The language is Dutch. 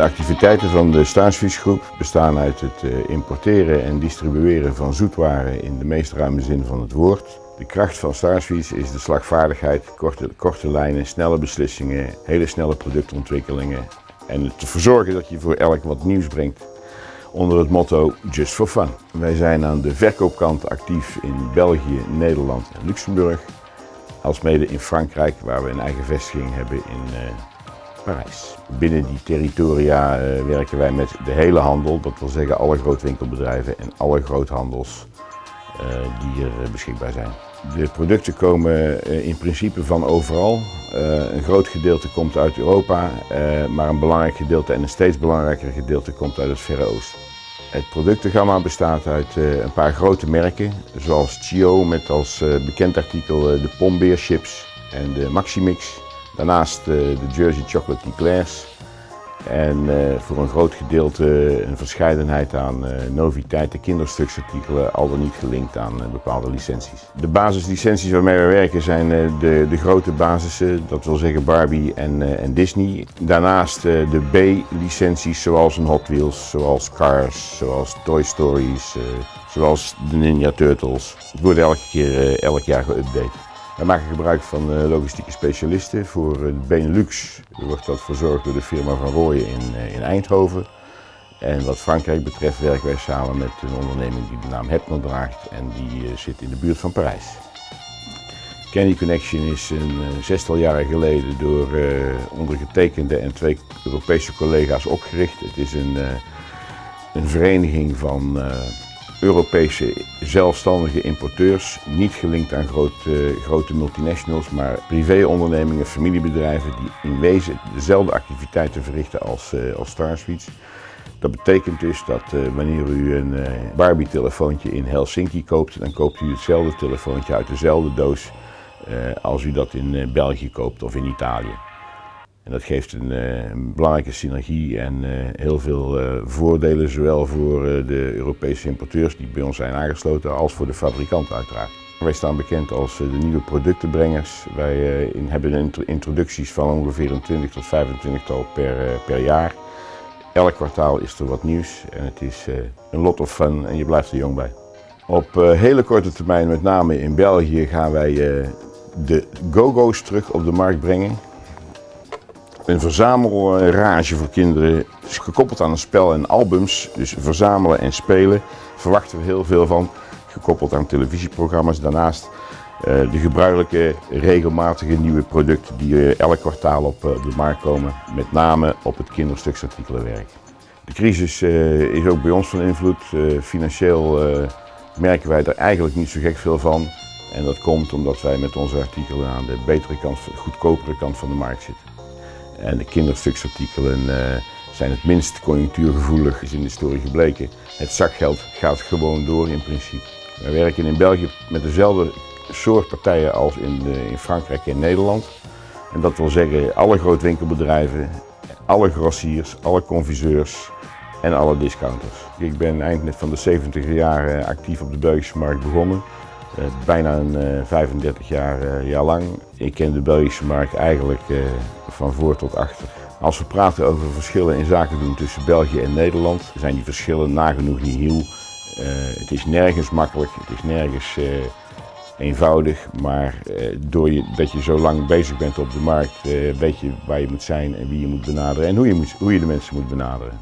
activiteiten van de Staansviesgroep bestaan uit het importeren en distribueren van zoetwaren in de meest ruime zin van het woord. De kracht van Staansvies is de slagvaardigheid, korte lijnen, snelle beslissingen, hele snelle productontwikkelingen en het ervoor zorgen dat je voor elk wat nieuws brengt onder het motto Just for Fun. Wij zijn aan de verkoopkant actief in België, Nederland en Luxemburg, alsmede in Frankrijk waar we een eigen vestiging hebben in Parijs. Binnen die territoria werken wij met de hele handel, dat wil zeggen alle grootwinkelbedrijven en alle groothandels die hier beschikbaar zijn. De producten komen in principe van overal. Een groot gedeelte komt uit Europa, maar een belangrijk gedeelte en een steeds belangrijker gedeelte komt uit het Verre Oosten. Het productengamma bestaat uit een paar grote merken, zoals Chio met als bekend artikel de Pombeer chips en de Maximix. Daarnaast de Jersey Chocolate Eclairs en voor een groot gedeelte een verscheidenheid aan noviteiten, kinderstuksartikelen, al dan niet gelinkt aan bepaalde licenties. De basislicenties waarmee we werken zijn de grote basissen, dat wil zeggen Barbie en Disney. Daarnaast de B-licenties zoals een Hot Wheels, zoals Cars, zoals Toy Stories, zoals de Ninja Turtles. Het wordt elk jaar geüpdate. Wij maken gebruik van logistieke specialisten. Voor de Benelux wordt dat verzorgd door de firma Van Rooyen in Eindhoven. En wat Frankrijk betreft werken wij samen met een onderneming die de naam Hepner draagt en die zit in de buurt van Parijs. Candy Connection is een 6-tal jaren geleden door ondergetekende en 2 Europese collega's opgericht. Het is een vereniging van Europese zelfstandige importeurs, niet gelinkt aan grote multinationals, maar privéondernemingen, familiebedrijven die in wezen dezelfde activiteiten verrichten als Staansvies. Dat betekent dus dat wanneer u een Barbie-telefoontje in Helsinki koopt, dan koopt u hetzelfde telefoontje uit dezelfde doos als u dat in België koopt of in Italië. En dat geeft een belangrijke synergie en heel veel voordelen, zowel voor de Europese importeurs die bij ons zijn aangesloten, als voor de fabrikanten uiteraard. Wij staan bekend als de nieuwe productenbrengers. Wij hebben introducties van ongeveer een 20 tot 25-tal per jaar. Elk kwartaal is er wat nieuws en het is een lot of fun en je blijft er jong bij. Op hele korte termijn, met name in België, gaan wij de Go-Go's terug op de markt brengen. Een verzamelrage voor kinderen, is gekoppeld aan een spel en albums, dus verzamelen en spelen, verwachten we heel veel van, gekoppeld aan televisieprogramma's. Daarnaast de gebruikelijke regelmatige nieuwe producten die elk kwartaal op de markt komen, met name op het kinderstuksartikelenwerk. De crisis is ook bij ons van invloed. Financieel merken wij er eigenlijk niet zo gek veel van en dat komt omdat wij met onze artikelen aan de betere kant, goedkopere kant van de markt zitten. En de kinderstuksartikelen zijn het minst conjunctuurgevoelig, is in de historie gebleken. Het zakgeld gaat gewoon door in principe. Wij werken in België met dezelfde soort partijen als in Frankrijk en Nederland. En dat wil zeggen alle grootwinkelbedrijven, alle grossiers, alle confiseurs en alle discounters. Ik ben eind van de 70er jaren actief op de Belgische markt begonnen. Bijna 35 jaar lang. Ik ken de Belgische markt eigenlijk van voor tot achter. Als we praten over verschillen in zaken doen tussen België en Nederland, zijn die verschillen nagenoeg nihil. Het is nergens makkelijk, het is nergens eenvoudig, maar doordat je zo lang bezig bent op de markt, weet je waar je moet zijn en wie je moet benaderen en hoe je de mensen moet benaderen.